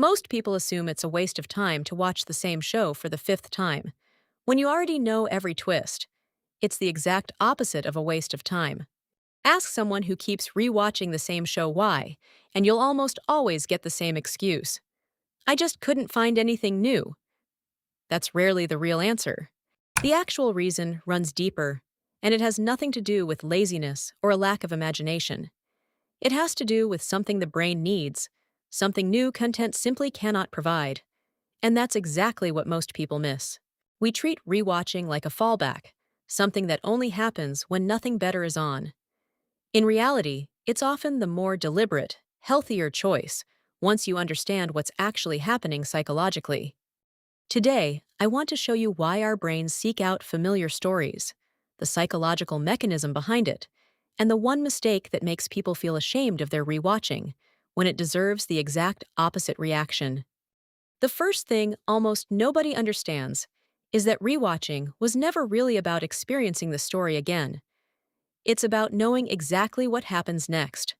Most people assume it's a waste of time to watch the same show for the fifth time, when you already know every twist. It's the exact opposite of a waste of time. Ask someone who keeps rewatching the same show why, and you'll almost always get the same excuse. I just couldn't find anything new. That's rarely the real answer. The actual reason runs deeper, and it has nothing to do with laziness or a lack of imagination. It has to do with something the brain needs, something new content simply cannot provide. And that's exactly what most people miss. We treat rewatching like a fallback, something that only happens when nothing better is on. In reality, it's often the more deliberate, healthier choice once you understand what's actually happening psychologically. Today, I want to show you why our brains seek out familiar stories, the psychological mechanism behind it, and the one mistake that makes people feel ashamed of their rewatching when it deserves the exact opposite reaction. The first thing almost nobody understands is that rewatching was never really about experiencing the story again. It's about knowing exactly what happens next.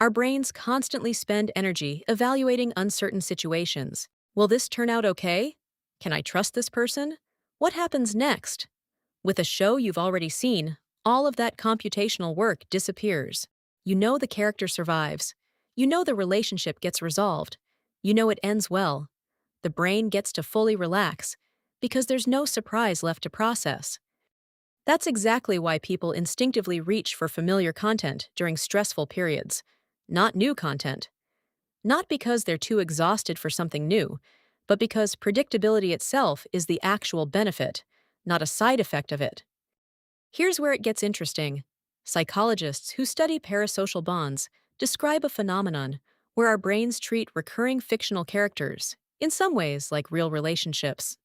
Our brains constantly spend energy evaluating uncertain situations. Will this turn out okay? Can I trust this person? What happens next? With a show you've already seen, all of that computational work disappears. You know the character survives. You know the relationship gets resolved. You know it ends well. The brain gets to fully relax because there's no surprise left to process. That's exactly why people instinctively reach for familiar content during stressful periods, not new content. Not because they're too exhausted for something new, but because predictability itself is the actual benefit, not a side effect of it. Here's where it gets interesting. Psychologists who study parasocial bonds describe a phenomenon where our brains treat recurring fictional characters, in some ways like real relationships.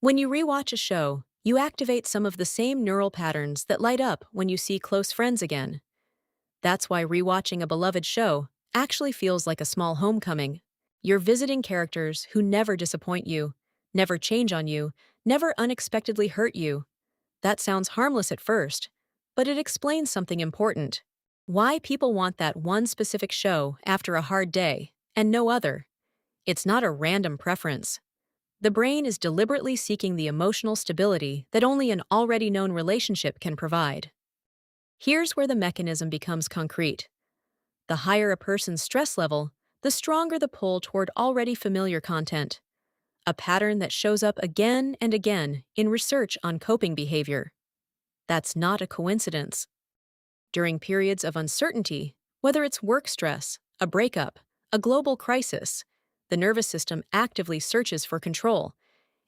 When you rewatch a show, you activate some of the same neural patterns that light up when you see close friends again. That's why rewatching a beloved show actually feels like a small homecoming. You're visiting characters who never disappoint you, never change on you, never unexpectedly hurt you. That sounds harmless at first, but it explains something important. Why people want that one specific show after a hard day, and no other. It's not a random preference. The brain is deliberately seeking the emotional stability that only an already known relationship can provide. Here's where the mechanism becomes concrete. The higher a person's stress level, the stronger the pull toward already familiar content. A pattern that shows up again and again in research on coping behavior. That's not a coincidence. During periods of uncertainty, whether it's work stress, a breakup, a global crisis, the nervous system actively searches for control.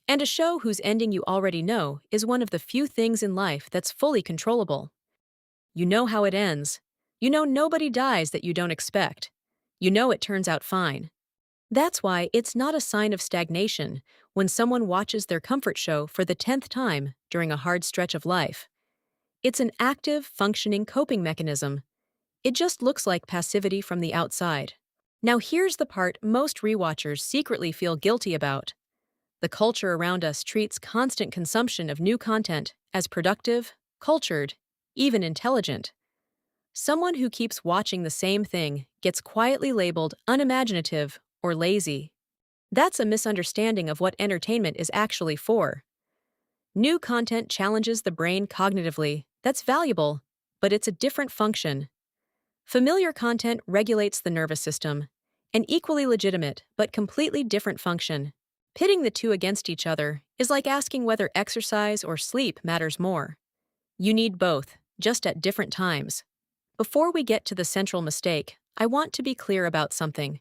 And a show whose ending you already know is one of the few things in life that's fully controllable. You know how it ends. You know nobody dies that you don't expect. You know it turns out fine. That's why it's not a sign of stagnation when someone watches their comfort show for the 10th time during a hard stretch of life. It's an active, functioning coping mechanism. It just looks like passivity from the outside. Now here's the part most rewatchers secretly feel guilty about. The culture around us treats constant consumption of new content as productive, cultured, even intelligent. Someone who keeps watching the same thing gets quietly labeled unimaginative or lazy. That's a misunderstanding of what entertainment is actually for. New content challenges the brain cognitively. That's valuable, but it's a different function. Familiar content regulates the nervous system, an equally legitimate but completely different function. Pitting the two against each other is like asking whether exercise or sleep matters more. You need both, just at different times. Before we get to the central mistake, I want to be clear about something.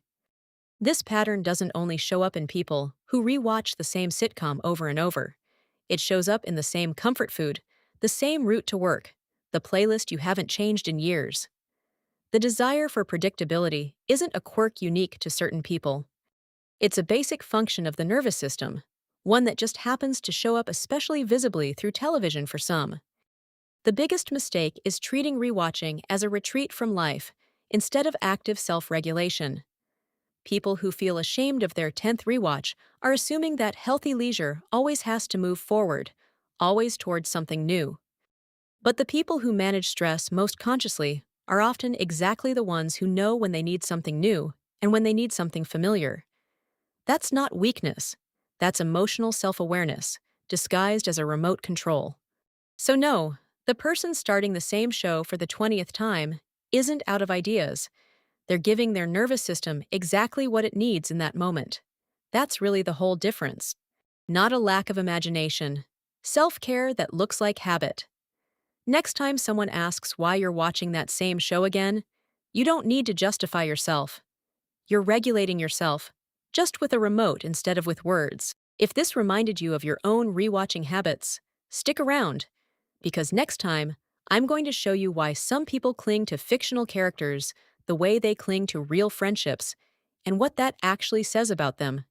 This pattern doesn't only show up in people who rewatch the same sitcom over and over. It shows up in the same comfort food, the same route to work, the playlist you haven't changed in years. The desire for predictability isn't a quirk unique to certain people. It's a basic function of the nervous system, one that just happens to show up especially visibly through television for some. The biggest mistake is treating rewatching as a retreat from life instead of active self-regulation. People who feel ashamed of their 10th rewatch are assuming that healthy leisure always has to move forward, always towards something new. But the people who manage stress most consciously are often exactly the ones who know when they need something new and when they need something familiar. That's not weakness. That's emotional self-awareness, disguised as a remote control. So no, the person starting the same show for the 20th time isn't out of ideas. They're giving their nervous system exactly what it needs in that moment. That's really the whole difference. Not a lack of imagination. Self-care that looks like habit. Next time someone asks why you're watching that same show again, you don't need to justify yourself. You're regulating yourself, just with a remote instead of with words. If this reminded you of your own rewatching habits, stick around, because next time, I'm going to show you why some people cling to fictional characters the way they cling to real friendships, and what that actually says about them.